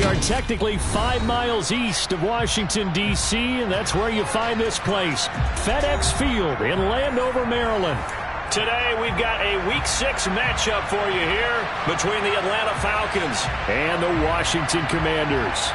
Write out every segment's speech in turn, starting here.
are technically 5 miles east of Washington, D.C., and that's where you find this place, FedEx Field in Landover, Maryland. Today, we've got a Week 6 matchup for you here between the Atlanta Falcons and the Washington Commanders.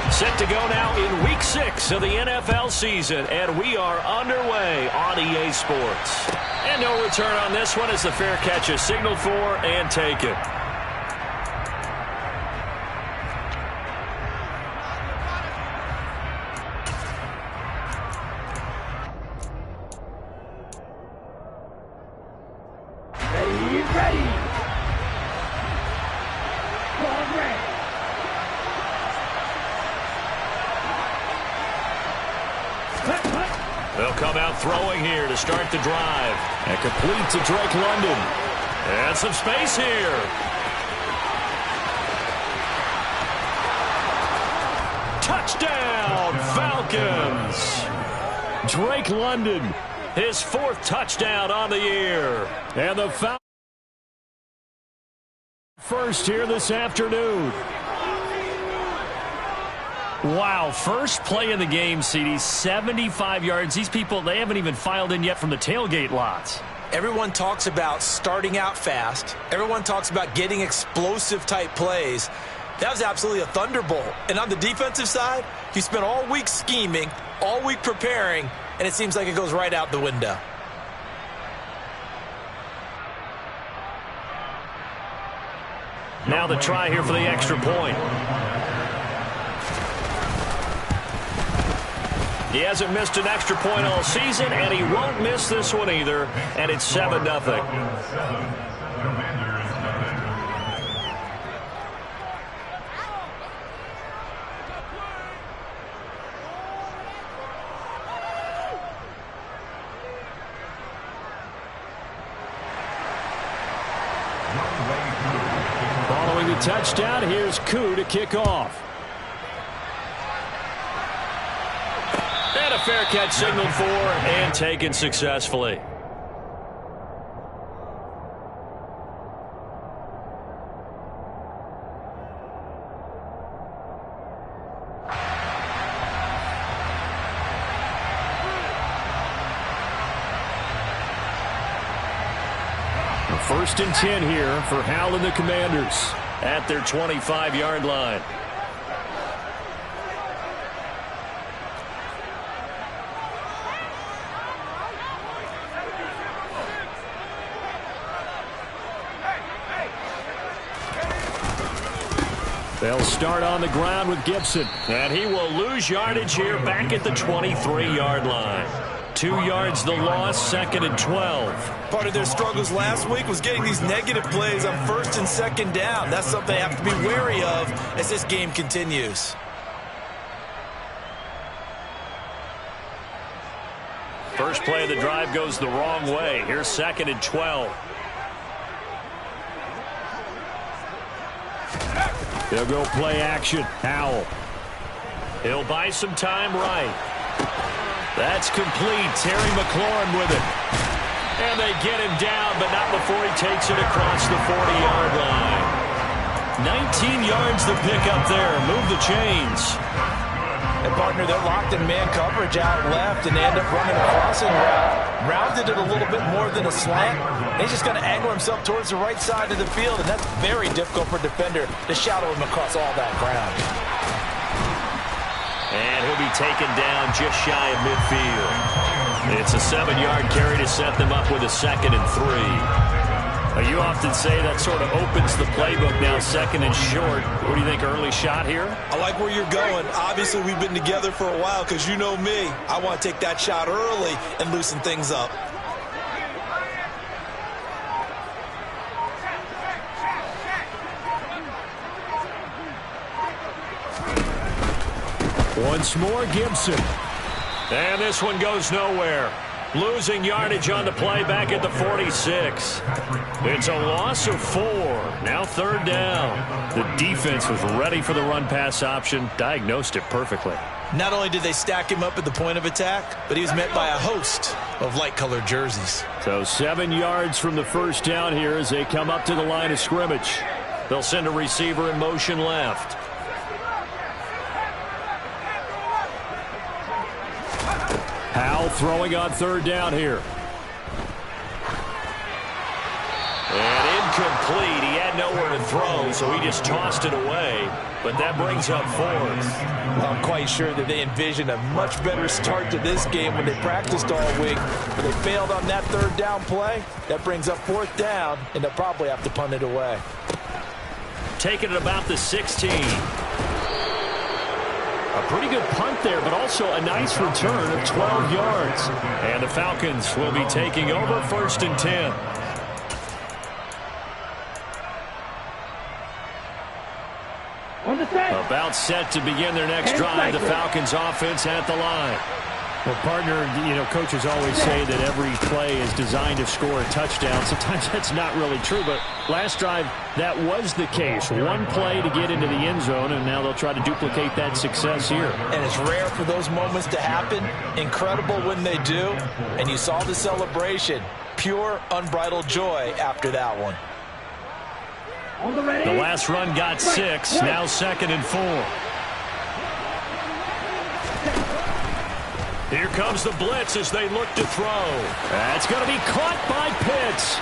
Set to go now in Week 6 of the NFL season, and we are underway on EA Sports. And no return on this one as the fair catch is signaled for and taken. They'll come out throwing here to start the drive. And complete to Drake London. And some space here. Touchdown, Falcons. Drake London, his 4th touchdown on the year. And the Falcons first here this afternoon. Wow, first play in the game, CD, 75 yards. These people, they haven't even filed in yet from the tailgate lots. Everyone talks about starting out fast. Everyone talks about getting explosive-type plays. That was absolutely a thunderbolt. And on the defensive side, he spent all week scheming, all week preparing, and it seems like it goes right out the window. Now the try here for the extra point. He hasn't missed an extra point all season, and he won't miss this one either, and it's 7-0. Following the touchdown, here's Koo to kick off. And a fair catch signaled for and taken successfully. First and 10 here for Hal and the Commanders at their 25-yard line. They'll start on the ground with Gibson, and he will lose yardage here back at the 23-yard line. 2 yards the loss, 2nd and 12. Part of their struggles last week was getting these negative plays on 1st and 2nd down. That's something they have to be wary of as this game continues. First play of the drive goes the wrong way. Here's 2nd and 12. They'll go play action. Howell. He'll buy some time right. That's complete. Terry McLaurin with it. And they get him down, but not before he takes it across the 40-yard line. 19 yards to pick up there. Move the chains. And partner, they're locked in man coverage out left, and they end up running a crossing route. Rounded it a little bit more than a slant. He's just going to angle himself towards the right side of the field, and that's very difficult for a defender to shadow him across all that ground. And he'll be taken down just shy of midfield. It's a 7-yard carry to set them up with a 2nd and 3. You often say that sort of opens the playbook now, 2nd and short. What do you think, early shot here? I like where you're going. Obviously, we've been together for a while because you know me. I want to take that shot early and loosen things up. Once more, Gibson. And this one goes nowhere. Losing yardage on the play back at the 46. It's a loss of 4. Now third down. The defense was ready for the run-pass option, diagnosed it perfectly. Not only did they stack him up at the point of attack, but he was met by a host of light-colored jerseys. So 7 yards from the first down here as they come up to the line of scrimmage. They'll send a receiver in motion left. Howell throwing on third down here. And incomplete. He had nowhere to throw, so he just tossed it away. But that brings up 4th. I'm quite sure that they envisioned a much better start to this game when they practiced all week. But they failed on that third down play. That brings up 4th down, and they'll probably have to punt it away. Taking it about the 16. A pretty good punt there, but also a nice return of 12 yards. And the Falcons will be taking over 1st and 10. About set to begin their next drive. The Falcons offense at the line. Well, partner, coaches always say that every play is designed to score a touchdown. Sometimes that's not really true, but last drive, that was the case. One play to get into the end zone, and now they'll try to duplicate that success here. And it's rare for those moments to happen. Incredible when they do. And you saw the celebration. Pure, unbridled joy after that one. The last run got 6. Now 2nd and 4. Here comes the blitz as they look to throw. That's going to be caught by Pitts.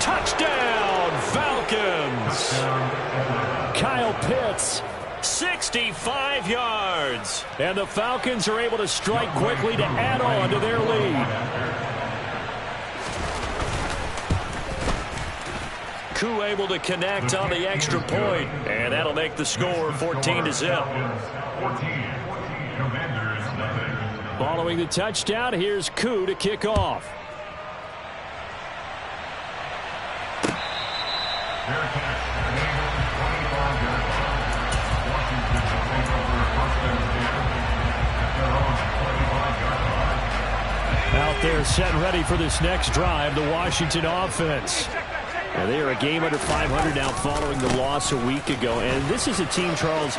Touchdown, Falcons. Kyle Pitts, 65 yards. And the Falcons are able to strike quickly to add on to their lead. Koo able to connect on the extra point, and that'll make the score 14-0. Following the touchdown, here's Koo to kick off. Out there set and ready for this next drive, the Washington offense. Now they are a game under 500 now following the loss a week ago. And this is a team, Charles,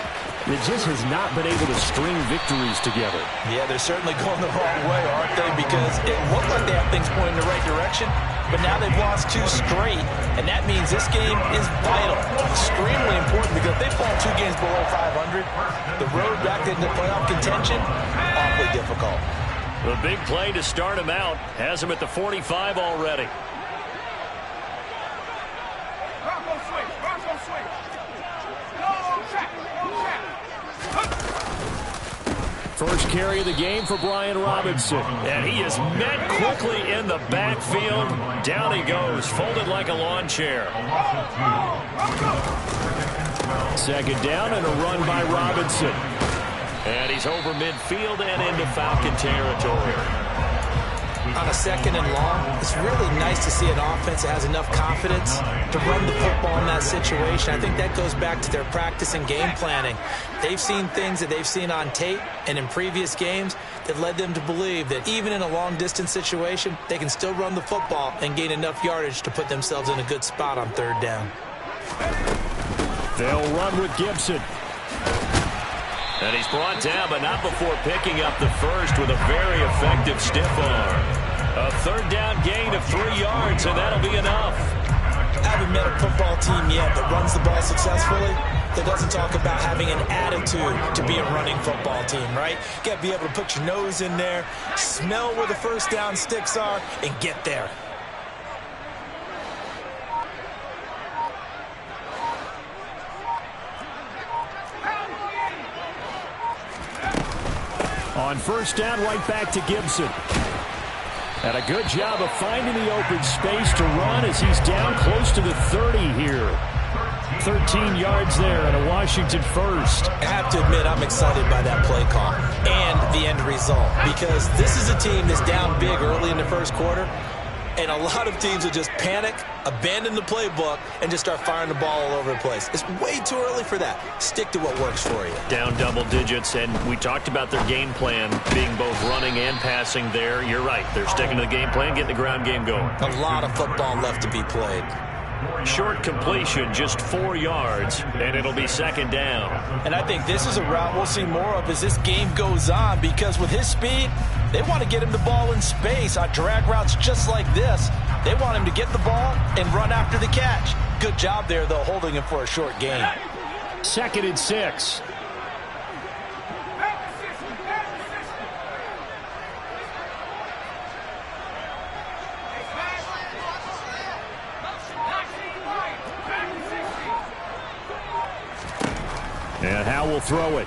that just has not been able to string victories together. Yeah, they're certainly going the wrong way, aren't they? Because it looked like they have things pointing in the right direction, but now they've lost 2 straight, and that means this game is vital, extremely important, because if they fall 2 games below 500, the road back into playoff contention, awfully difficult. The big play to start him out has him at the 45 already. First carry of the game for Brian Robinson. And he is met quickly in the backfield. Down he goes, folded like a lawn chair. Second down and a run by Robinson. And he's over midfield and into Falcon territory. On a 2nd and long, it's really nice to see an offense that has enough confidence to run the football in that situation. I think that goes back to their practice and game planning. They've seen things that they've seen on tape and in previous games that led them to believe that even in a long-distance situation, they can still run the football and gain enough yardage to put themselves in a good spot on 3rd down. They'll run with Gibson. And he's brought down, but not before picking up the first with a very effective stiff arm. A 3rd down gain of 3 yards, and that'll be enough. I haven't met a football team yet that runs the ball successfully that doesn't talk about having an attitude to be a running football team, right? You got to be able to put your nose in there, smell where the first down sticks are, and get there. On first down, right back to Gibson. And a good job of finding the open space to run as he's down close to the 30 here. 13 yards there and a Washington first. I have to admit, I'm excited by that play call and the end result, because this is a team that's down big early in the first quarter, And a lot of teams will just panic, abandon the playbook, and just start firing the ball all over the place. It's way too early for that. Stick to what works for you. Down double digits, and we talked about their game plan being both running and passing there. You're right. They're sticking to the game plan, getting the ground game going. A lot of football left to be played. Short completion, just 4 yards, and it'll be second down. And I think this is a route we'll see more of as this game goes on, because with his speed, they want to get him the ball in space on drag routes just like this. They want him to get the ball and run after the catch. Good job there, though, holding him for a short gain. 2nd and 6. And Howe will throw it.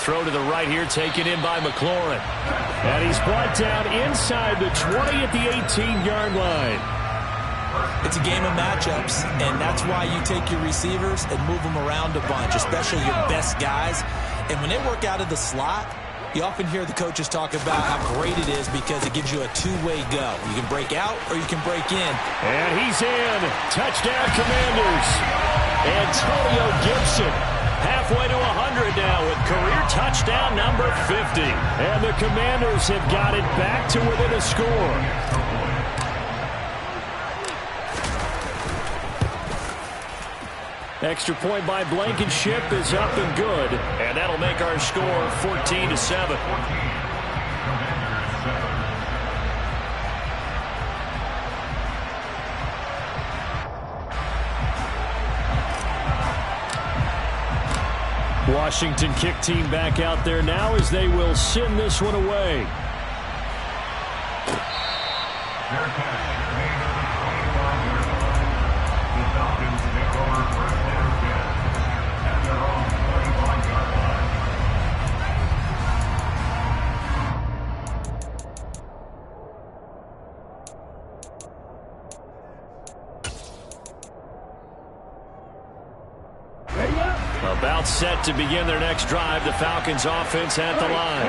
Throw to the right here, taken in by McLaurin. And he's brought down inside the 20 at the 18-yard line. It's a game of matchups, and that's why you take your receivers and move them around a bunch, especially your best guys. And when they work out of the slot, you often hear the coaches talk about how great it is because it gives you a two-way go. You can break out or you can break in. And he's in. Touchdown, Commanders. Antonio Gibson halfway to 100 now with career touchdown number 50. And the Commanders have got it back to within a score. Extra point by Blankenship is up and good. And that'll make our score 14-7. Washington kick team back out there now as they will send this one away. About set to begin their next drive. The Falcons offense at the line.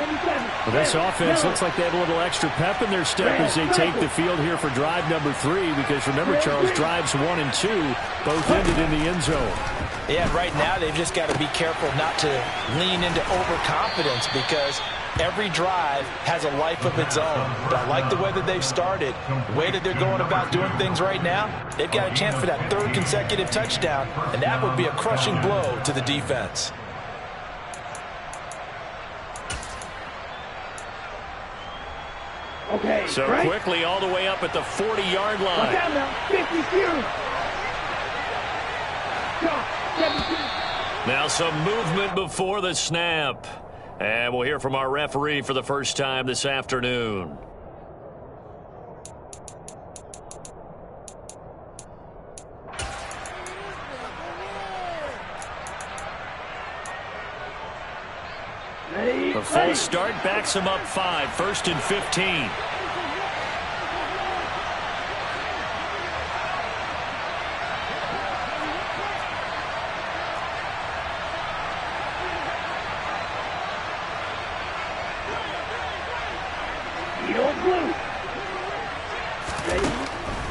Well, this offense looks like they have a little extra pep in their step as they take the field here for drive number 3, because remember, Charles, drives 1 and 2 both ended in the end zone. Yeah, right now they've just got to be careful not to lean into overconfidence, because every drive has a life of its own. But I like the way that they've started, the way that they're going about doing things right now. They've got a chance for that 3rd consecutive touchdown, and that would be a crushing blow to the defense. Okay, so right? Quickly all the way up at the 40-yard line. Now some movement before the snap. And we'll hear from our referee for the first time this afternoon. The full start backs him up 5, 1st and 15.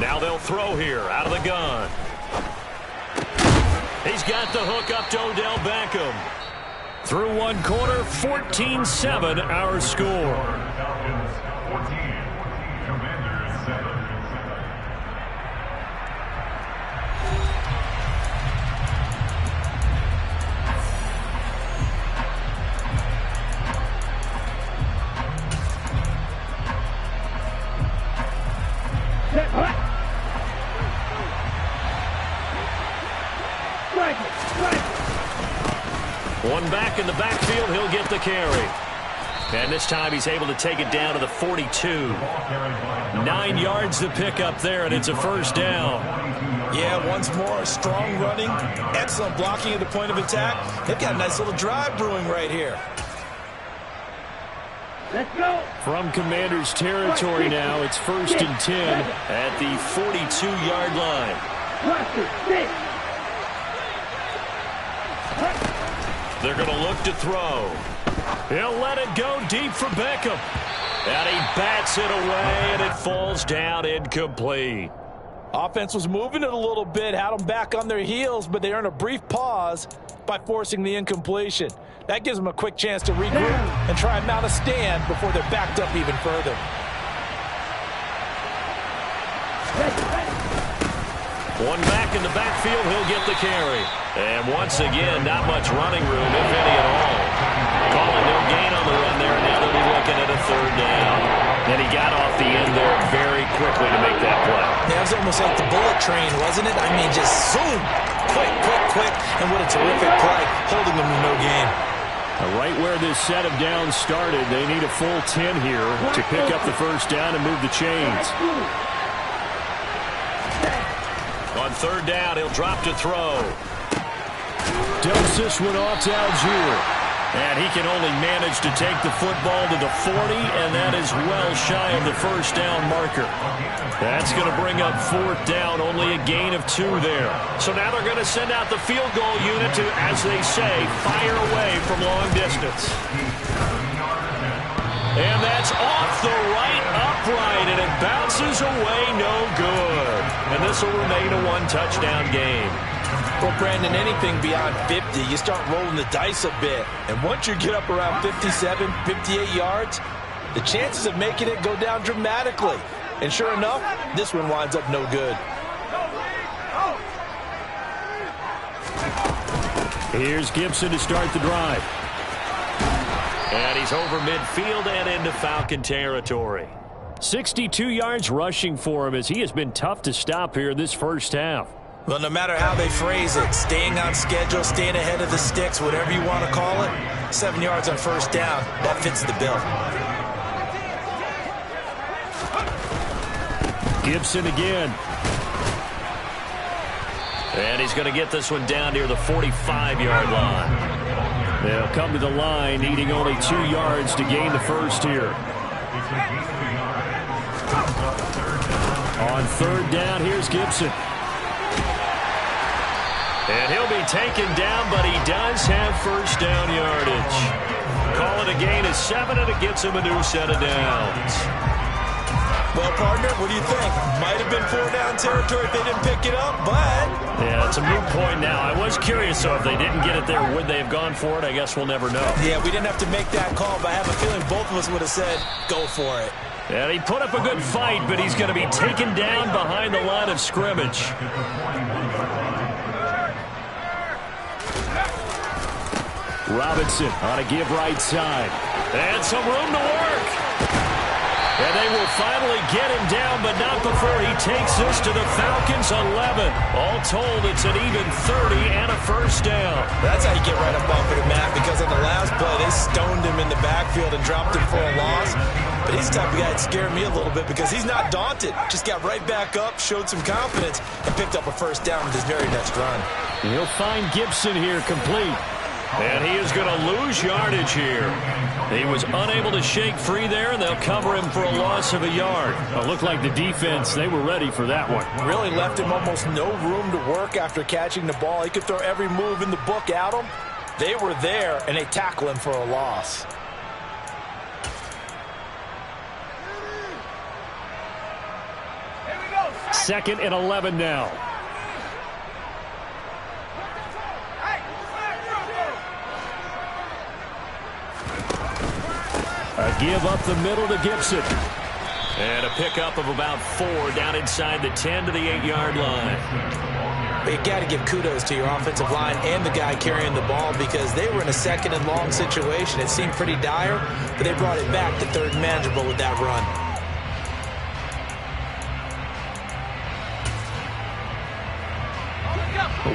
Now they'll throw here out of the gun. He's got the hook up to Odell Beckham. Through one quarter, 14-7 our score. One back in the backfield, he'll get the carry. And this time he's able to take it down to the 42. 9 yards to pick up there, and it's a first down. Yeah, once more, strong running, excellent blocking at the point of attack. They've got a nice little drive brewing right here. Let's go. From Commanders territory now, it's 1st and 10 at the 42-yard line. They're going to look to throw. He'll let it go deep for Beckham. And he bats it away, and it falls down incomplete. Offense was moving it a little bit, had them back on their heels, but they earned a brief pause by forcing the incompletion. That gives them a quick chance to regroup and try and mount a stand before they're backed up even further. One back in the backfield, he'll get the carry. And once again, not much running room, if any at all. Calling no gain on the run there, and now they'll be looking at a third down. And he got off the end there very quickly to make that play. Yeah, it was almost like the bullet train, wasn't it? I mean, just zoom, quick, quick, quick, and what a terrific play, holding them to no gain. Right where this set of downs started, they need a full 10 here to pick up the first down and move the chains. On third down, he'll drop to throw. Dumps this one off to Algier. And he can only manage to take the football to the 40, and that is well shy of the first down marker. That's going to bring up fourth down, only a gain of 2 there. So now they're going to send out the field goal unit to, as they say, fire away from long distance. And that's off the right upright, and it bounces away no good. And this will remain a one-touchdown game. Well, Brandon, anything beyond 50, you start rolling the dice a bit. And once you get up around 57, 58 yards, the chances of making it go down dramatically. And sure enough, this one winds up no good. Here's Gibson to start the drive. And he's over midfield and into Falcon territory. 62 yards rushing for him as he has been tough to stop here this first half. Well, no matter how they phrase it, staying on schedule, staying ahead of the sticks, whatever you want to call it, 7 yards on first down, that fits the bill. Gibson again. And he's going to get this one down near the 45-yard line. They'll come to the line, needing only 2 yards to gain the first here. On third down, here's Gibson. And he'll be taken down, but he does have first down yardage. Call it a gain of 7, and it gets him a new set of downs. Well, partner, what do you think? Might have been 4-down territory if they didn't pick it up, but... Yeah, it's a moot point now. I was curious, though, if they didn't get it there, would they have gone for it? I guess we'll never know. Yeah, we didn't have to make that call, but I have a feeling both of us would have said, go for it. And he put up a good fight, but he's going to be taken down behind the line of scrimmage. Robinson on a give right side. And some room to work. And they will finally get him down, but not before he takes this to the Falcons' 11. All told, it's an even 30 and a first down. That's how you get right up off of him, Matt, because on the last play, they stoned him in the backfield and dropped him for a loss. But he's the type of guy that scared me a little bit because he's not daunted. Just got right back up, showed some confidence, and picked up a first down with his very next run. He'll find Gibson here complete. And he is going to lose yardage here. He was unable to shake free there, and they'll cover him for a loss of a yard. It looked like the defense, they were ready for that one. Really left him almost no room to work after catching the ball. He could throw every move in the book at him. They were there, and they tackle him for a loss. Second and 11 now. A give up the middle to Gibson. And a pickup of about 4 down inside the 10 to the 8-yard line. But you got to give kudos to your offensive line and the guy carrying the ball because they were in a second and long situation. It seemed pretty dire, but they brought it back to third and manageable with that run.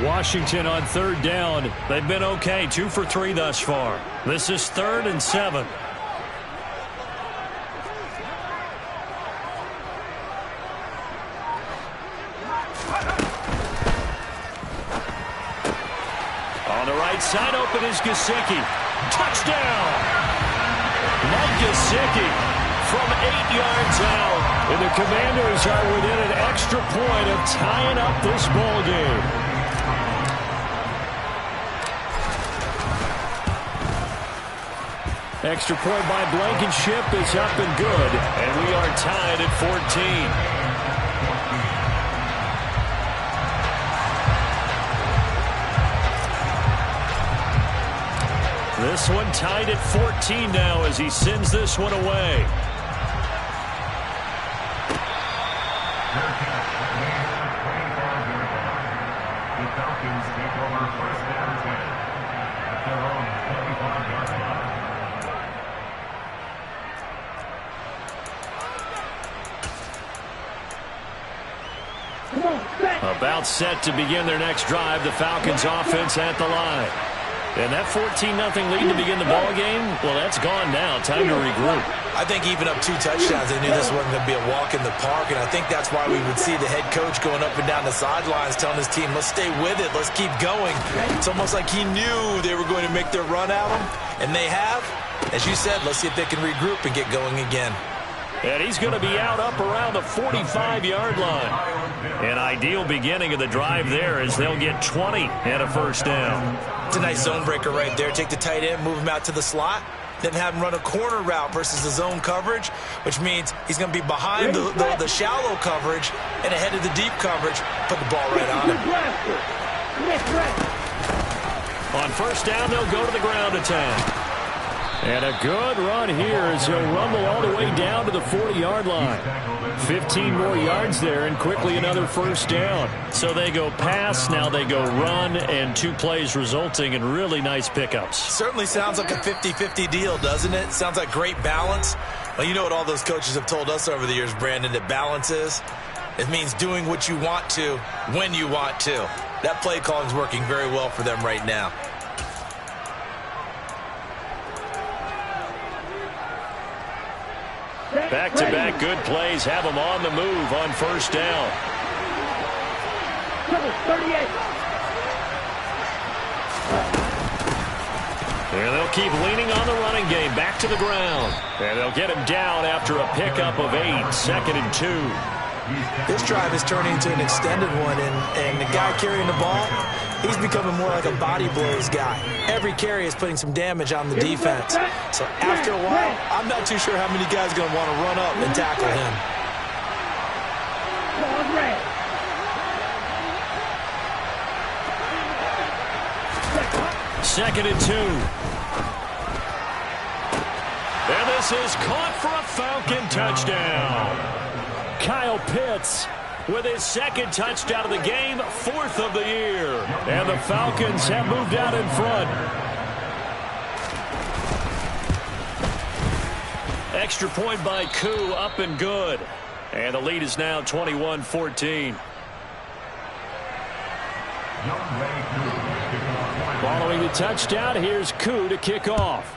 Washington on third down. They've been okay, 2 for 3 thus far. This is 3rd and 7. On the right side, open is Gesicki. Touchdown! Mike Gesicki from 8 yards out. And the Commanders are within an extra point of tying up this ball game. Extra point by Blankenship is up and good. And we are tied at 14. This one tied at 14 now as he sends this one away. About set to begin their next drive. The Falcons offense at the line. And that 14-0 lead to begin the ball game, well, that's gone now. Time to regroup. I think even up 2 touchdowns, they knew this wasn't going to be a walk in the park, and I think that's why we would see the head coach going up and down the sidelines telling his team, let's stay with it, let's keep going. It's almost like he knew they were going to make their run at him, and they have. As you said, let's see if they can regroup and get going again. And he's going to be out up around the 45-yard line. An ideal beginning of the drive there as they'll get 20 and a first down. It's a nice zone breaker right there. Take the tight end, move him out to the slot, then have him run a corner route versus the zone coverage, which means he's going to be behind the shallow coverage and ahead of the deep coverage. Put the ball right on him. On first down, they'll go to the ground attack. And a good run here as he'll rumble all the way down to the 40-yard line. 15 more yards there and quickly another first down. So they go pass, now they go run, and 2 plays resulting in really nice pickups. Certainly sounds like a 50-50 deal, doesn't it? Sounds like great balance. Well, you know what all those coaches have told us over the years, Brandon, that balance is? It means doing what you want to when you want to. That play calling is working very well for them right now. Back-to-back good plays have them on the move on first down. And they'll keep leaning on the running game. Back to the ground. And they'll get him down after a pickup of 8. 2nd and 2. This drive is turning into an extended one, and the guy carrying the ball, he's becoming more like a body blows guy. Every carry is putting some damage on the defense. So after a while, I'm not too sure how many guys are going to want to run up and tackle him. 2nd and 2. And this is caught for a Falcon touchdown. Kyle Pitts with his 2nd touchdown of the game, 4th of the year. And the Falcons have moved out in front. Extra point by Koo, up and good. And the lead is now 21-14. Following the touchdown, here's Koo to kick off.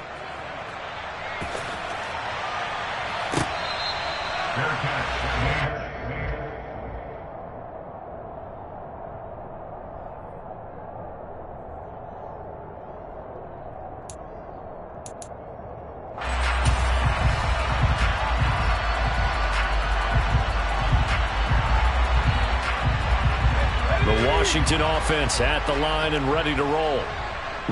Washington offense at the line and ready to roll.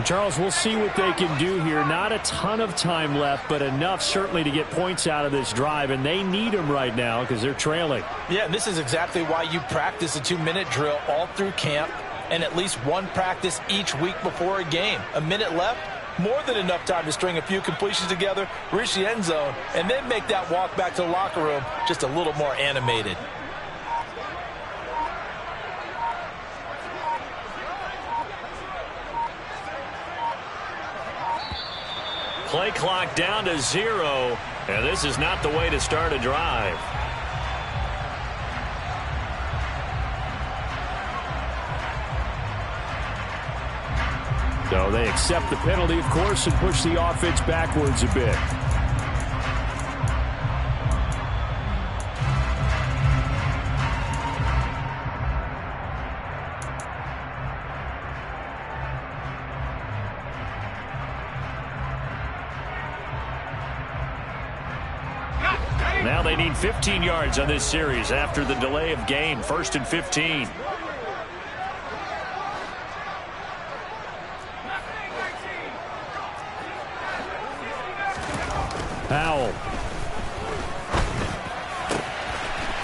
Charles, we'll see what they can do here. Not a ton of time left, but enough certainly to get points out of this drive, and they need them right now because they're trailing. Yeah, and this is exactly why you practice a 2-minute drill all through camp and at least one practice each week before a game. A minute left, more than enough time to string a few completions together, reach the end zone, and then make that walk back to the locker room just a little more animated. Play clock down to 0, and this is not the way to start a drive. So they accept the penalty, of course, and push the offense backwards a bit. Now they need 15 yards on this series after the delay of game. 1st and 15.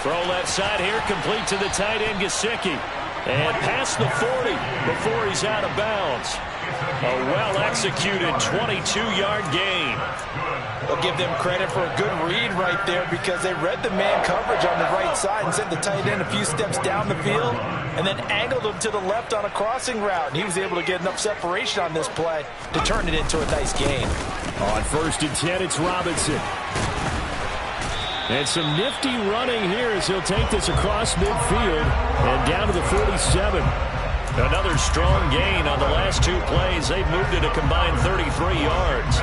Throw left side here, complete to the tight end, Gesicki. And past the 40 before he's out of bounds. A well-executed 22-yard gain. We'll give them credit for a good read right there because they read the man coverage on the right side and sent the tight end a few steps down the field and then angled him to the left on a crossing route. And he was able to get enough separation on this play to turn it into a nice gain. On 1st and 10, it's Robinson. And some nifty running here as he'll take this across midfield and down to the 47. Another strong gain on the last 2 plays. They've moved it a combined 33 yards.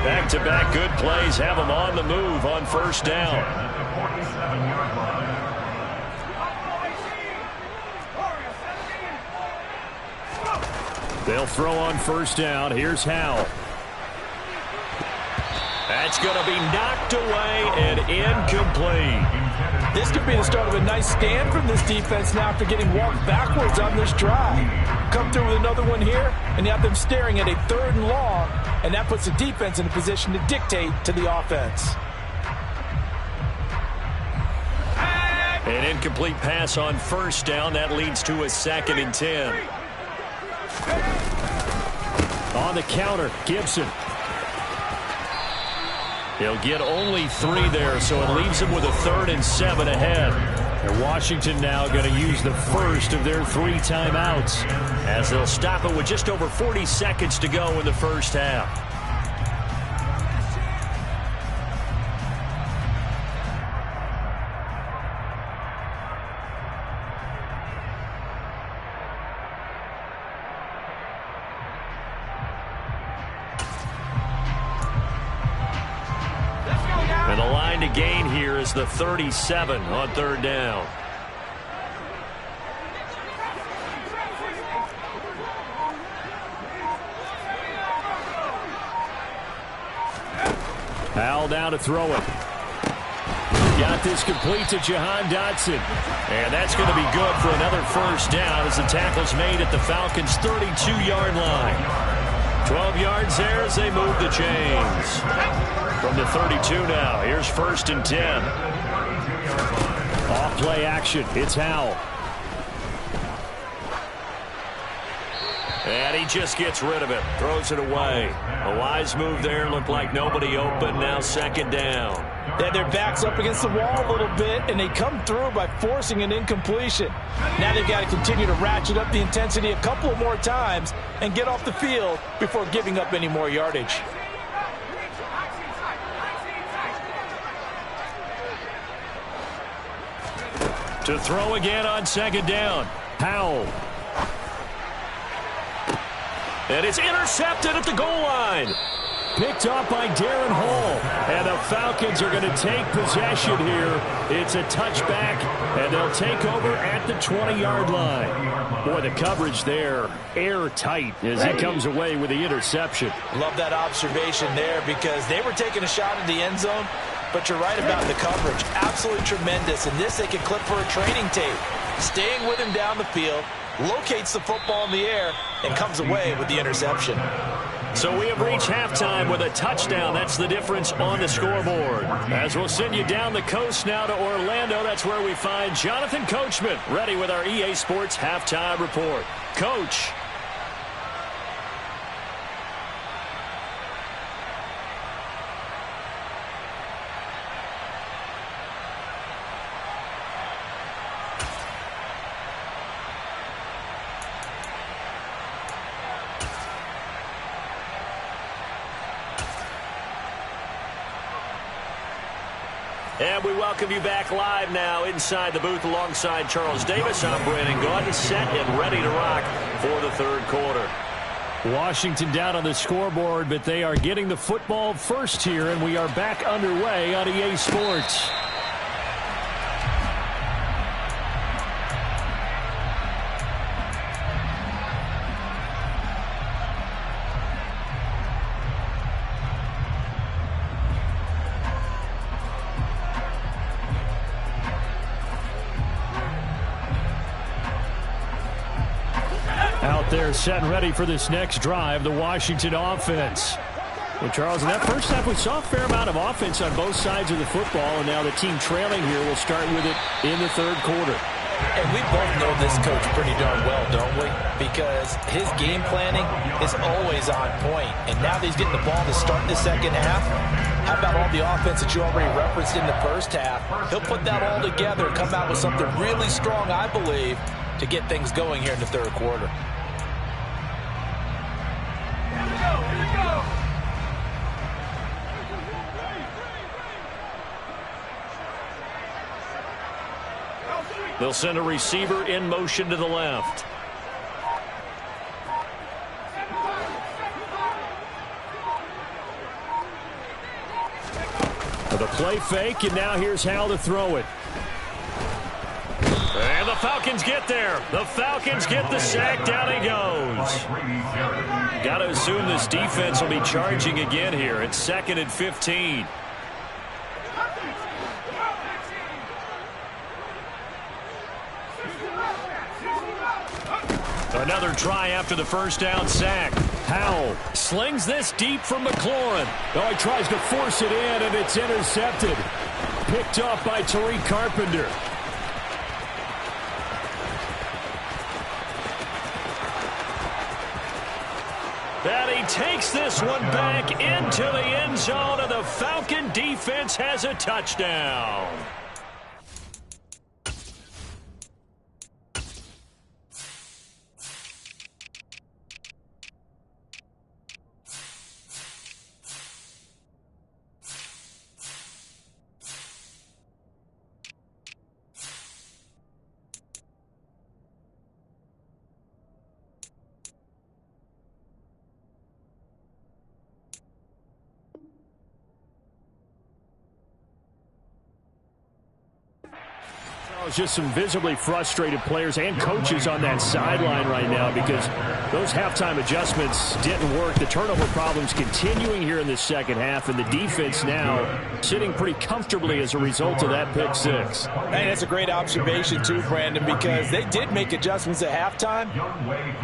Back-to-back good plays have them on the move on 1st down. They'll throw on 1st down. Here's Howell. That's going to be knocked away and incomplete. This could be the start of a nice stand from this defense now after getting walked backwards on this drive. Come through with another one here, and you have them staring at a 3rd and long, and that puts the defense in a position to dictate to the offense. An incomplete pass on 1st down. That leads to a 2nd and 10. On the counter, Gibson. He'll get only 3 there, so it leaves him with a 3rd and 7 ahead. And Washington now going to use the first of their 3 timeouts, as they'll stop it with just over 40 seconds to go in the 1st half. And the line to gain here is the 37 on 3rd down. Howell down to throw it. Got this complete to Jahan Dotson. And that's going to be good for another 1st down as the tackle's made at the Falcons' 32-yard line. 12 yards there as they move the chains. From the 32 now, here's 1st and 10. Off play action, it's Howell. And he just gets rid of it, throws it away. A wise move there, looked like nobody open, now 2nd down. They had their backs up against the wall a little bit, and they come through by forcing an incompletion. Now they've got to continue to ratchet up the intensity a couple more times and get off the field before giving up any more yardage. To throw again on 2nd down. Howell. And it's intercepted at the goal line. Picked off by Darren Hall. And the Falcons are going to take possession here. It's a touchback, and they'll take over at the 20-yard line. Boy, the coverage there, airtight as he comes away with the interception. Love that observation there because they were taking a shot at the end zone, but you're right about the coverage. Absolutely tremendous. And this they can clip for a training tape. Staying with him down the field, locates the football in the air, and comes away with the interception. So we have reached halftime with a touchdown. That's the difference on the scoreboard. As we'll send you down the coast now to Orlando, that's where we find Jonathan Coachman ready with our EA Sports Halftime Report. Coach. And we welcome you back live now inside the booth alongside Charles Davis. I'm Brandon Gaudin, set and ready to rock for the 3rd quarter. Washington down on the scoreboard, but they are getting the football first here, and we are back underway on EA Sports. Out there set and ready for this next drive, the Washington offense. Well, Charles, in that first half, we saw a fair amount of offense on both sides of the football, and now the team trailing here will start with it in the third quarter. And we both know this coach pretty darn well, don't we? Because his game planning is always on point. And now that he's getting the ball to start the second half, how about all the offense that you already referenced in the first half? He'll put that all together and come out with something really strong, I believe, to get things going here in the third quarter. Here we go, here we go. They'll send a receiver in motion to the left. The play fake, and now here's how to throw it. And the Falcons get there. The Falcons get the sack. Down he goes. Got to assume this defense will be charging again here. It's 2nd and 15. Another try after the first down sack. Howell slings this deep from McLaurin. Oh, he tries to force it in, and it's intercepted. Picked off by Tariq Carpenter. And he takes this one back into the end zone, and the Falcon defense has a touchdown. Just some visibly frustrated players and coaches on that sideline right now because those halftime adjustments didn't work. The turnover problems continuing here in the second half, and the defense now sitting pretty comfortably as a result of that pick six. Hey, that's a great observation too, Brandon, because they did make adjustments at halftime.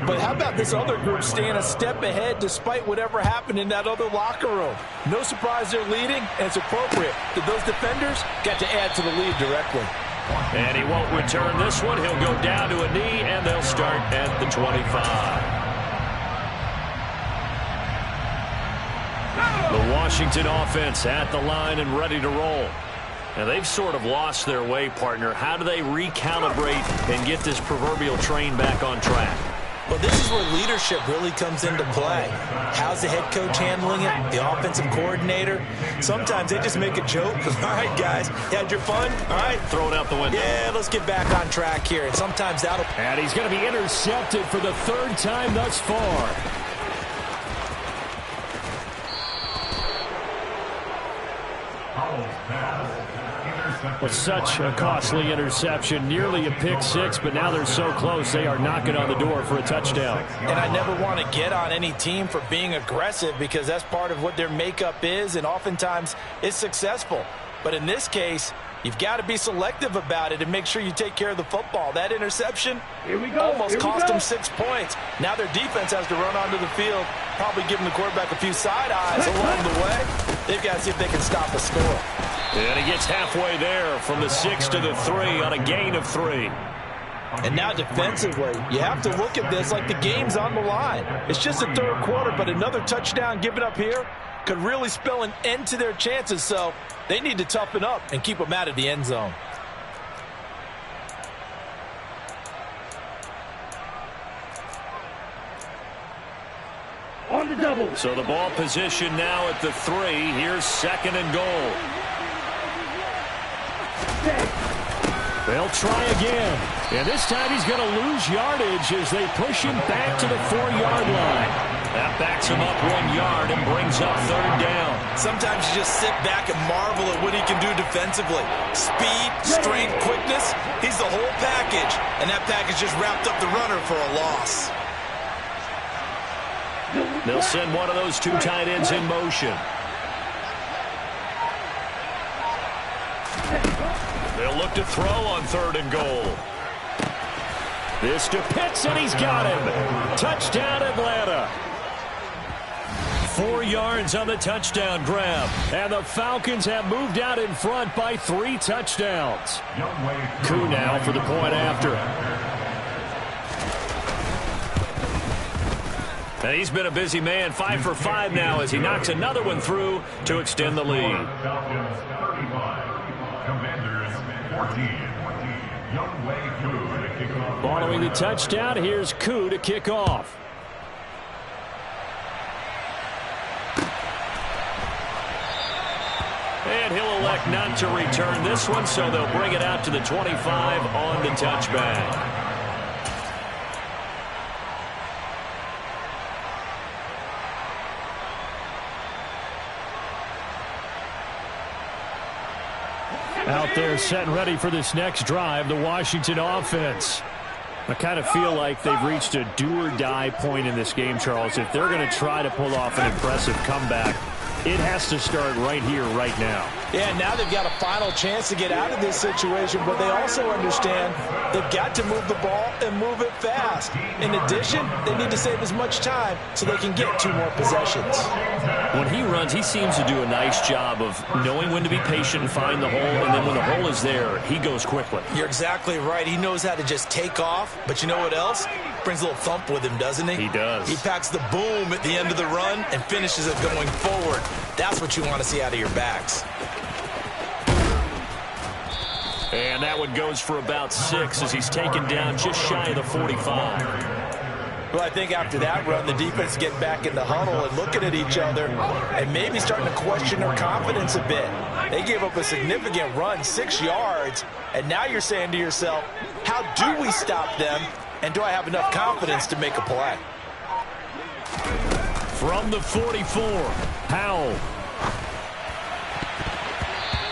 But how about this other group staying a step ahead despite whatever happened in that other locker room? No surprise they're leading, and it's appropriate that those defenders got to add to the lead directly. And he won't return this one. He'll go down to a knee, and they'll start at the 25. The Washington offense at the line and ready to roll. And they've sort of lost their way, partner. How do they recalibrate and get this proverbial train back on track? Well, this is where leadership really comes into play. How's the head coach handling it? The offensive coordinator? Sometimes they just make a joke. All right, guys, you had your fun? All right. Throw it out the window. Yeah, let's get back on track here. And sometimes that'll... And he's going to be intercepted for the third time thus far. With such a costly interception, nearly a pick six, but now they're so close they are knocking on the door for a touchdown. And I never want to get on any team for being aggressive because that's part of what their makeup is, and oftentimes it's successful. But in this case, you've got to be selective about it and make sure you take care of the football. That interception almost cost them 6 points. Now their defense has to run onto the field, probably giving the quarterback a few side eyes along the way. They've got to see if they can stop a score. And he gets halfway there from the 6 to the 3 on a gain of 3. And now defensively, you have to look at this like the game's on the line. It's just the third quarter, but another touchdown given up here could really spell an end to their chances. So they need to toughen up and keep them out of the end zone. On the double. So the ball position now at the 3. Here's 2nd and goal. They'll try again. And this time he's going to lose yardage as they push him back to the 4-yard line. That backs him up 1 yard and brings up 3rd down. Sometimes you just sit back and marvel at what he can do defensively. Speed, strength, quickness. He's the whole package. And that package just wrapped up the runner for a loss. They'll send one of those 2 tight ends in motion. They'll look to throw on 3rd and goal. This to Pitts, and he's got him. Touchdown, Atlanta. 4 yards on the touchdown grab. And the Falcons have moved out in front by 3 touchdowns. Koo now for the point after. And he's been a busy man, 5 for 5 now as he knocks another one through to extend the lead. Following the touchdown, here's Koo to kick off. And he'll elect not to return this one, so they'll bring it out to the 25 on the touchback. Out there set and ready for this next drive, the Washington offense. I kind of feel like they've reached a do-or-die point in this game, Charles. If they're going to try to pull off an impressive comeback, it has to start right here, right now. Yeah, now they've got a final chance to get out of this situation, but they also understand they've got to move the ball and move it fast. In addition, they need to save as much time so they can get 2 more possessions. When he runs, he seems to do a nice job of knowing when to be patient and find the hole, and then when the hole is there, he goes quickly. You're exactly right. He knows how to just take off, but you know what else? Brings a little thump with him, doesn't he? He does. He packs the boom at the end of the run and finishes it going forward. That's what you want to see out of your backs. And that one goes for about 6 as he's taken down just shy of the 45. Well, I think after that run, the defense is getting back in the huddle and looking at each other and maybe starting to question their confidence a bit. They gave up a significant run, 6 yards, and now you're saying to yourself, how do we stop them, and do I have enough confidence to make a play? From the 44, Howell.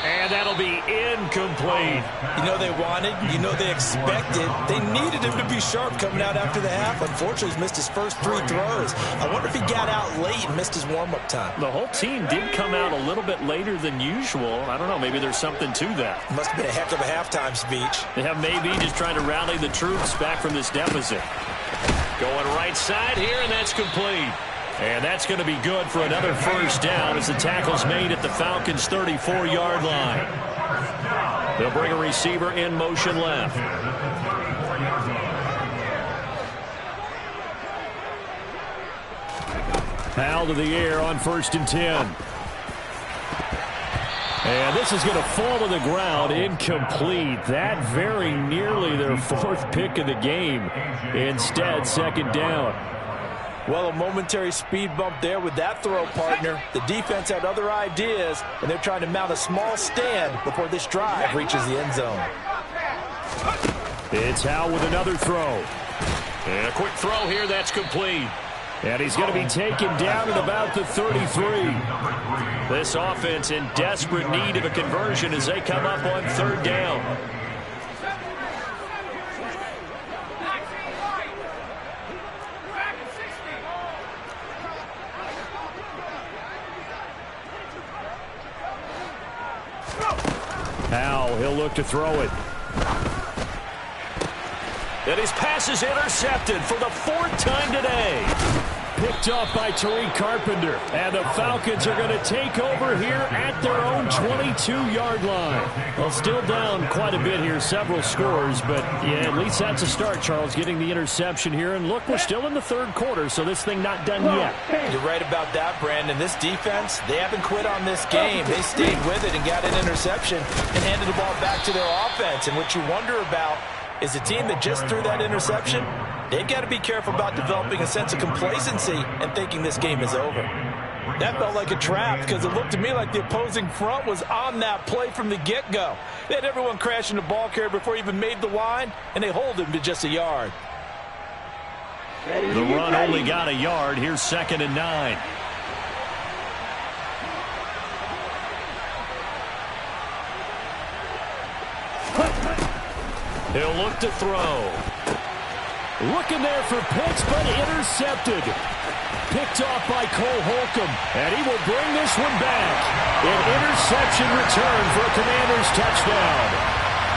And that'll be incomplete. You know they wanted, you know they expected. They needed him to be sharp coming out after the half. Unfortunately, he's missed his first 3 throws. I wonder if he got out late and missed his warm-up time. The whole team did come out a little bit later than usual. I don't know, maybe there's something to that. Must have been a heck of a halftime speech. Yeah, maybe just trying to rally the troops back from this deficit. Going right side here, and that's complete. And that's going to be good for another first down as the tackle's made at the Falcons' 34-yard line. They'll bring a receiver in motion left. Howell to the air on 1st and 10. And this is going to fall to the ground, incomplete. That very nearly their 4th pick of the game. Instead, 2nd down. Well, a momentary speed bump there with that throw, partner. The defense had other ideas, and they're trying to mount a small stand before this drive reaches the end zone. It's Howell with another throw. And a quick throw here, that's complete. And he's going to be taken down at about the 33. This offense in desperate need of a conversion as they come up on 3rd down. Howell, he'll look to throw it. And his pass is intercepted for the 4th time today. Picked off by Tariq Carpenter. And the Falcons are going to take over here at their own 22-yard line. Well, still down quite a bit here, several scores. But, yeah, at least that's a start, Charles, getting the interception here. And, look, we're still in the 3rd quarter, so this thing not done yet. You're right about that, Brandon. This defense, they haven't quit on this game. They stayed with it and got an interception and handed the ball back to their offense. And what you wonder about is a team that just threw that interception, they've got to be careful about developing a sense of complacency and thinking this game is over. That felt like a trap because it looked to me like the opposing front was on that play from the get-go. They had everyone crashing the ball carrier before he even made the line, and they hold him to just a yard. The run only got a yard. Here's 2nd and 9. He'll look to throw. Looking there for Pitts, but intercepted. Picked off by Cole Holcomb, and he will bring this one back. An interception return for a Commanders touchdown.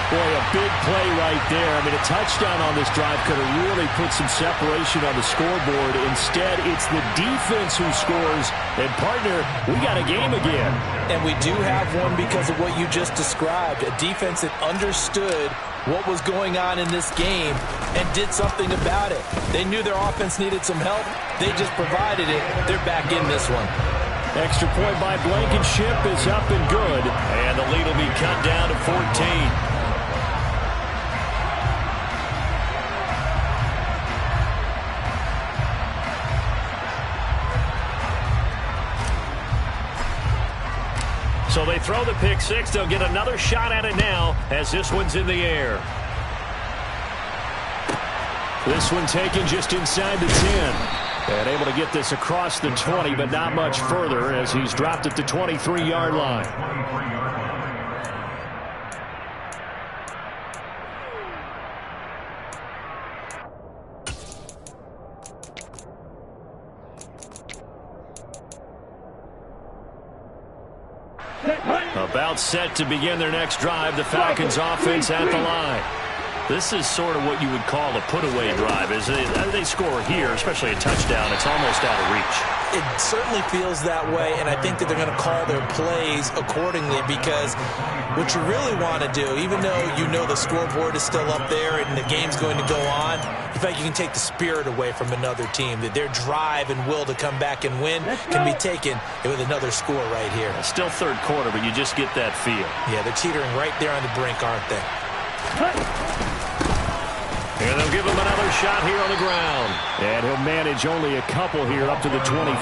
Boy, a big play right there. I mean, a touchdown on this drive could have really put some separation on the scoreboard. Instead, it's the defense who scores. And, partner, we got a game again. And we do have one because of what you just described. A defense that understood what was going on in this game and did something about it. They knew their offense needed some help. They just provided it. They're back in this one. Extra point by Blankenship is up and good. And the lead will be cut down to 14. So they throw the pick six. They'll get another shot at it now as this one's in the air. This one taken just inside the 10. And able to get this across the 20, but not much further as he's dropped at the 23-yard line. About set to begin their next drive. The Falcons offense at the line. This is sort of what you would call a put-away drive. As they score here, especially a touchdown, it's almost out of reach. It certainly feels that way, and I think that they're going to call their plays accordingly because what you really want to do, even though you know the scoreboard is still up there and the game's going to go on, in fact, you can take the spirit away from another team. That their drive and will to come back and win can be taken with another score right here. Still third quarter, but you just get that feel. Yeah, they're teetering right there on the brink, aren't they? And they'll give him another shot here on the ground. And he'll manage only a couple here up to the 25.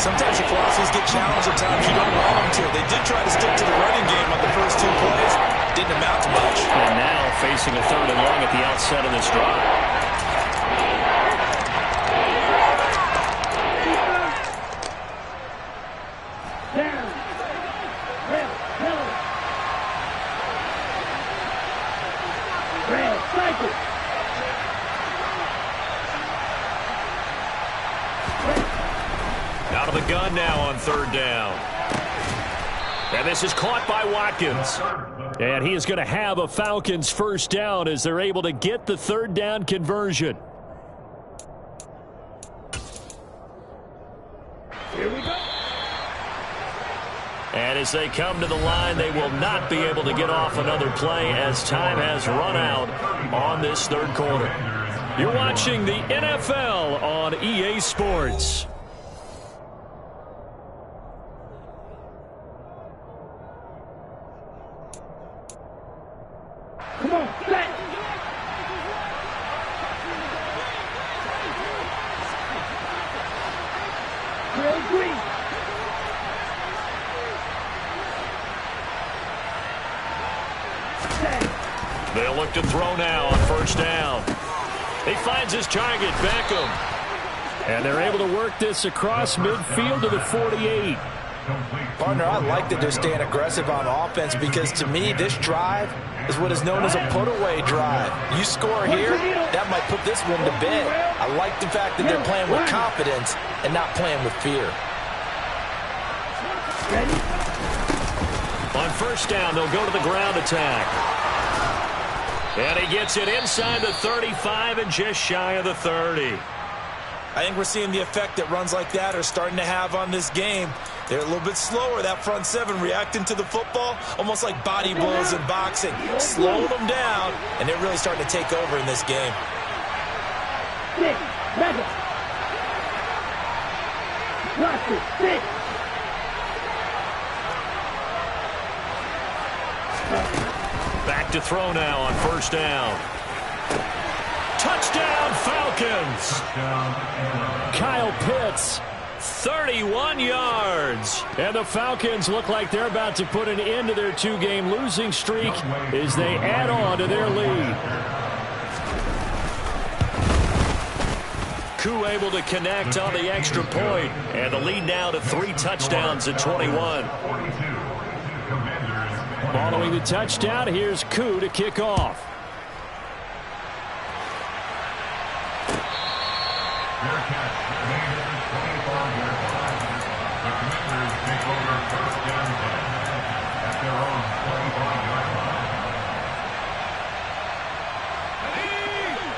Sometimes your philosophies get challenged at times you don't want them to. They did try to stick to the running game on the first two plays. Didn't amount to much. And now facing a 3rd and long at the outset of this drive. Out of the gun now on 3rd down. And this is caught by Watkins. And he is going to have a Falcons first down as they're able to get the 3rd down conversion. Here we go. And as they come to the line, they will not be able to get off another play as time has run out on this 3rd quarter. You're watching the NFL on EA Sports. Come on, set. Green. They'll look to throw now on 1st down. He finds his target, Beckham. And they're able to work this across midfield to the 48. Partner, I like that they're staying aggressive on offense because to me this drive is what is known as a put-away drive. You score here, that might put this one to bed. I like the fact that they're playing with confidence and not playing with fear. On 1st down, they'll go to the ground attack. And he gets it inside the 35 and just shy of the 30. I think we're seeing the effect that runs like that are starting to have on this game. They're a little bit slower, that front 7, reacting to the football, almost like body blows in boxing. Slow them down, and they're really starting to take over in this game. Back to throw now on 1st down. Touchdown, Falcons! Kyle Pitts, 31 yards. And the Falcons look like they're about to put an end to their 2-game losing streak as they add on to their lead. Koo able to connect on the extra point, and the lead now to 3 touchdowns at 21. Following the touchdown, here's Koo to kick off.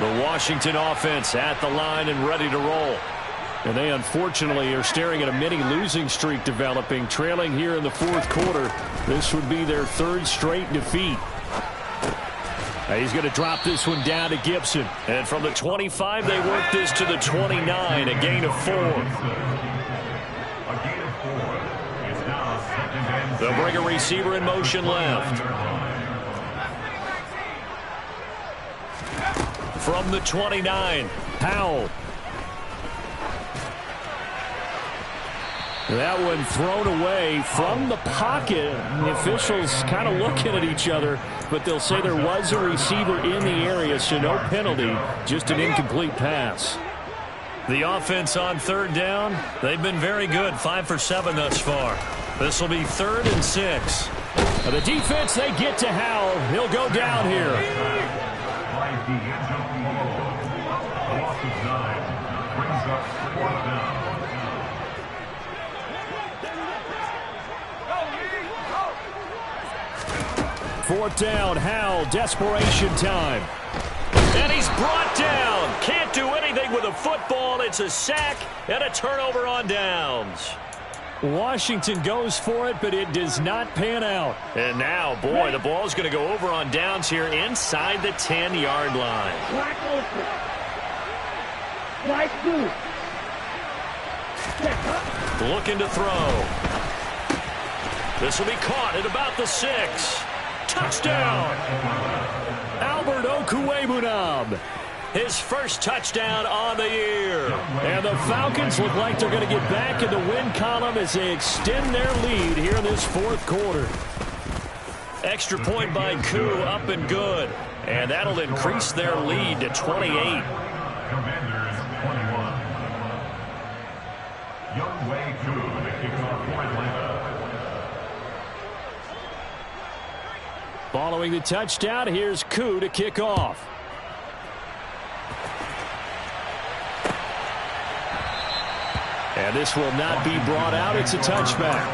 The Washington offense at the line and ready to roll. And they unfortunately are staring at a mini losing streak developing, trailing here in the fourth quarter. This would be their third straight defeat. He's going to drop this one down to Gibson. And from the 25, they work this to the 29, a gain of 4. They'll bring a receiver in motion left. From the 29, Powell. That one thrown away from the pocket. The officials kind of looking at each other, but they'll say there was a receiver in the area, so no penalty, just an incomplete pass. The offense on third down, they've been very good, 5 for 7 thus far. This will be 3rd and 6. The defense, they get to Howell. He'll go down here. Fourth down, Howell, desperation time. And he's brought down. Can't do anything with a football. It's a sack and a turnover on downs. Washington goes for it, but it does not pan out. And now, boy, the ball's going to go over on downs here inside the 10-yard line. Black open. Black blue. Looking to throw. This will be caught at about the 6. Touchdown. Albert Okwuegbunam. His first touchdown on the year. And the Falcons look like they're going to get back in the win column as they extend their lead here in this fourth quarter. Extra point by Koo, up and good. And that'll increase their lead to 28. Commanders 21. Youngwei Koo, the kickoff for Atlanta. Following the touchdown, here's Koo to kick off. And this will not be brought out. It's a touchback.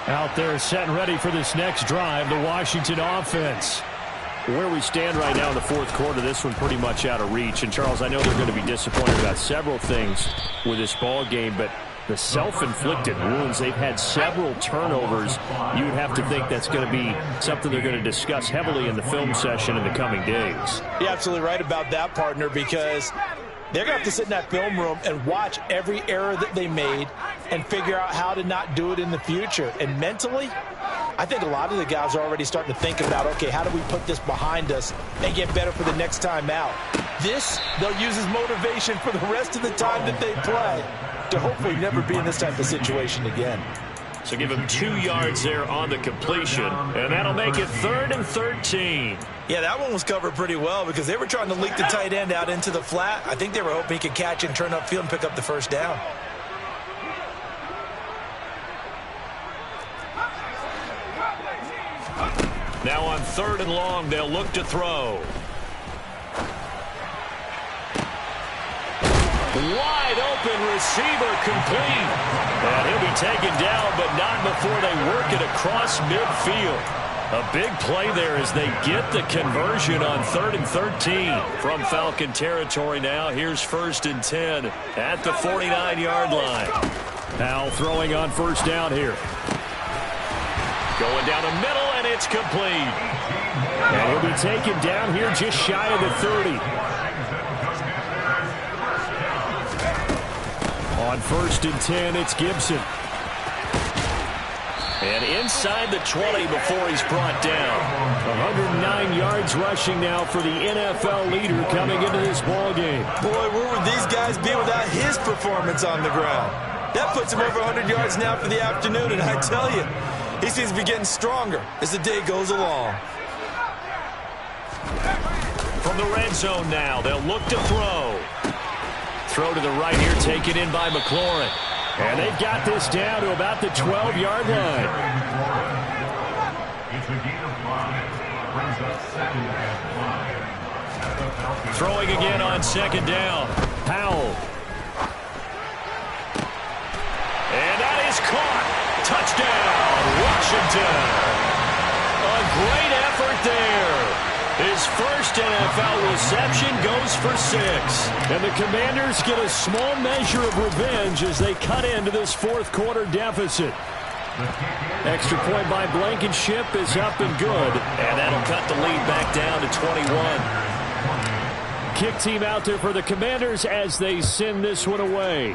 Out there set and ready for this next drive, the Washington offense. Where we stand right now in the fourth quarter, this one pretty much out of reach. And, Charles, I know they're going to be disappointed about several things with this ball game, but the self-inflicted wounds, they've had several turnovers. You would have to think that's going to be something they're going to discuss heavily in the film session in the coming days. You're absolutely right about that, partner, because they're going to have to sit in that film room and watch every error that they made and figure out how to not do it in the future. And mentally, I think a lot of the guys are already starting to think about, okay, how do we put this behind us and get better for the next time out? This, they'll use as motivation for the rest of the time that they play to hopefully never be in this type of situation again. So give him 2 yards there on the completion, and that'll make it 3rd and 13. Yeah, that one was covered pretty well because they were trying to leak the tight end out into the flat. I think they were hoping he could catch and turn upfield and pick up the first down. Now on 3rd and long, they'll look to throw. Wide open receiver complete. And he'll be taken down, but not before they work it across midfield. A big play there as they get the conversion on 3rd and 13 from Falcon territory now. Here's 1st and 10 at the 49-yard line. Now throwing on first down here. Going down the middle, and it's complete. And he'll be taken down here just shy of the 30. On 1st and 10, it's Gibson. And inside the 20 before he's brought down. 109 yards rushing now for the NFL leader coming into this ball game. Boy, where would these guys be without his performance on the ground? That puts him over 100 yards now for the afternoon, and I tell you, he seems to be getting stronger as the day goes along. From the red zone now, they'll look to throw. Throw to the right here, taken in by McLaurin. And they've got this down to about the 12-yard line. It's a gain of 5. Brings up 2nd and 5. Throwing again on 2nd down. Powell. touchdown, Washington. A great effort there. His first NFL reception goes for 6. And the Commanders get a small measure of revenge as they cut into this fourth quarter deficit. Extra point by Blankenship is up and good. And that'll cut the lead back down to 21. Kick team out there for the Commanders as they send this one away.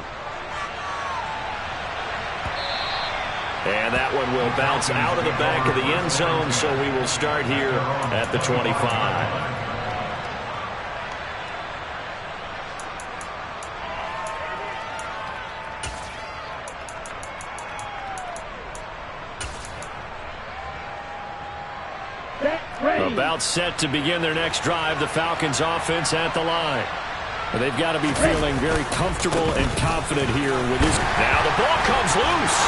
And that one will bounce out of the back of the end zone, so we will start here at the 25. About set to begin their next drive, the Falcons offense at the line. They've got to be feeling very comfortable and confident here with this. Now the ball comes loose.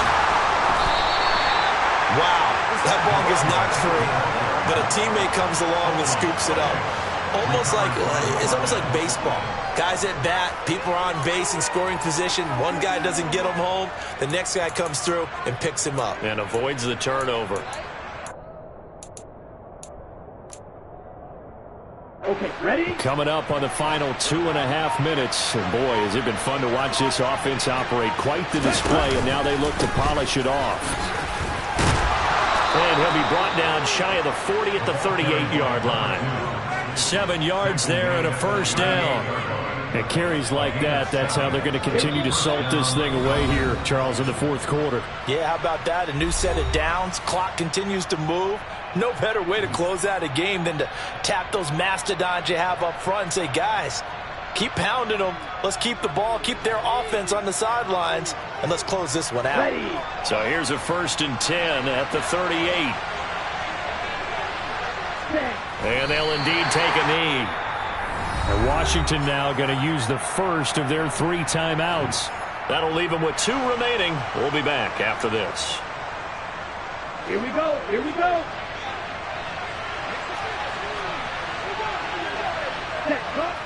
Wow, that ball gets knocked free, but a teammate comes along and scoops it up. It's almost like baseball. Guys at bat, people are on base in scoring position. One guy doesn't get him home. The next guy comes through and picks him up. And avoids the turnover. Okay, ready? Coming up on the final 2.5 minutes. And boy, has it been fun to watch this offense operate. Quite the display, and now they look to polish it off. And he'll be brought down shy of the 40 at the 38-yard line. 7 yards there and a first down. And carries like that, that's how they're going to continue to salt this thing away here, Charles, in the fourth quarter. Yeah, how about that? A new set of downs. Clock continues to move. No better way to close out a game than to tap those mastodons you have up front and say, guys, keep pounding them. Let's keep the ball, keep their offense on the sidelines, and let's close this one out. Ready. So here's a 1st and 10 at the 38. And they'll indeed take a knee. And Washington now going to use the first of their 3 timeouts. That'll leave them with 2 remaining. We'll be back after this. Here we go. Here we go.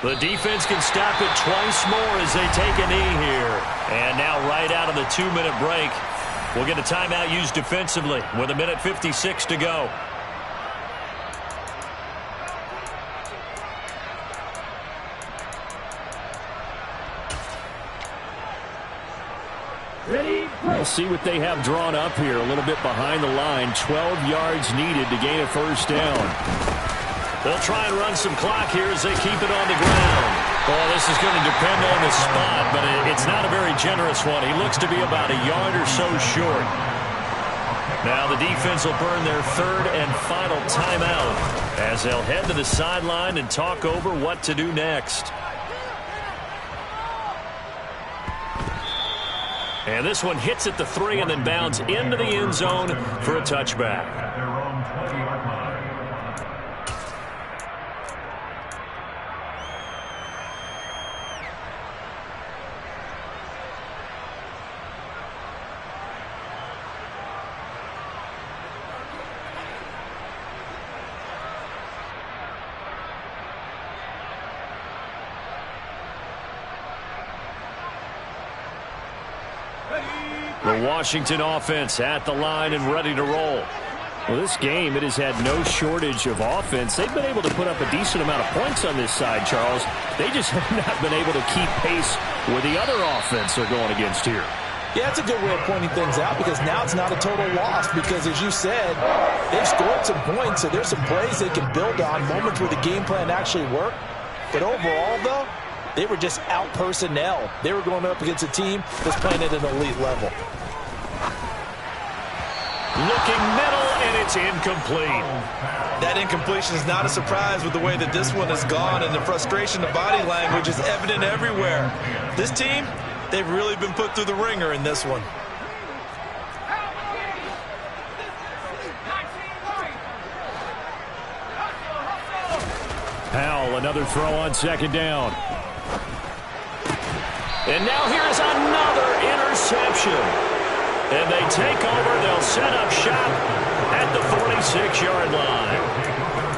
The defense can stop it twice more as they take a knee here. And now right out of the 2-minute break, we'll get a timeout used defensively with 1:56 to go. Ready. We'll see what they have drawn up here. A little bit behind the line. 12 yards needed to gain a first down. They'll try and run some clock here as they keep it on the ground. Well, this is going to depend on the spot, but it's not a very generous one. He looks to be about a yard or so short. Now the defense will burn their 3rd and final timeout as they'll head to the sideline and talk over what to do next. And this one hits at the 3 and then bounds into the end zone for a touchback. At their own 20-yard line. The Washington offense at the line and ready to roll. Well, this game, it has had no shortage of offense. They've been able to put up a decent amount of points on this side, Charles. They just have not been able to keep pace with the other offense they're going against here. Yeah, that's a good way of pointing things out because now it's not a total loss because, as you said, they've scored some points, so there's some plays they can build on, moments where the game plan actually worked. But overall, though, they were just out personnel. They were going up against a team that's playing at an elite level. Looking middle, and it's incomplete. That incompletion is not a surprise with the way that this one has gone, and the frustration of body language is evident everywhere. This team, they've really been put through the ringer in this one. Powell, another throw on 2nd down. And now here's another interception. And they take over. They'll set up shop at the 46-yard line.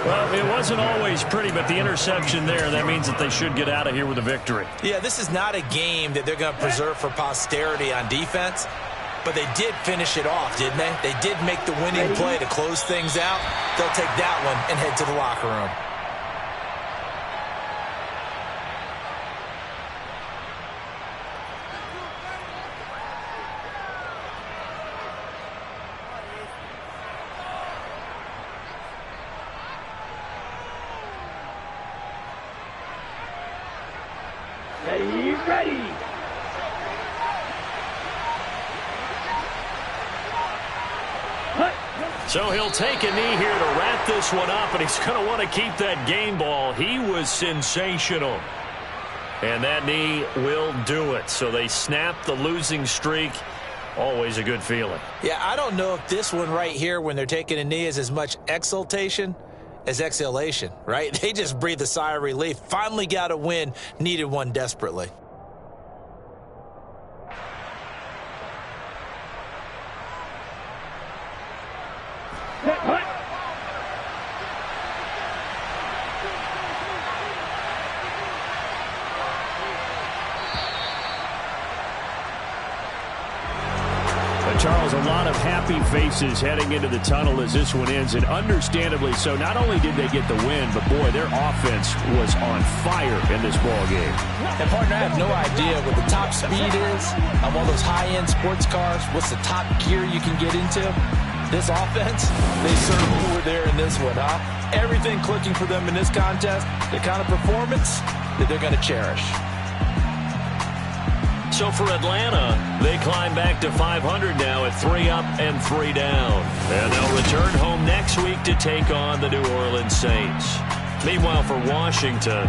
Well, it wasn't always pretty, but the interception there, that means that they should get out of here with a victory. Yeah, this is not a game that they're going to preserve for posterity on defense. but they did finish it off, didn't they? They did make the winning play to close things out. They'll take that one and head to the locker room. Ready. So he'll take a knee here to wrap this one up, and he's going to want to keep that game ball. He was sensational. And that knee will do it. So they snap the losing streak. Always a good feeling. Yeah, I don't know if this one right here when they're taking a knee is as much exultation as exhalation, right? They just breathe a sigh of relief. Finally got a win. Needed one desperately. Charles, a lot of happy faces heading into the tunnel as this one ends, and understandably so. Not only did they get the win, but, boy, their offense was on fire in this ball game. And, partner, I have no idea what the top speed is on one of those high-end sports cars. What's the top gear you can get into? This offense, they certainly were there in this one, huh? Everything clicking for them in this contest, the kind of performance that they're going to cherish. So for Atlanta, they climb back to 500 now at 3 up and 3 down. And they'll return home next week to take on the New Orleans Saints. Meanwhile, for Washington,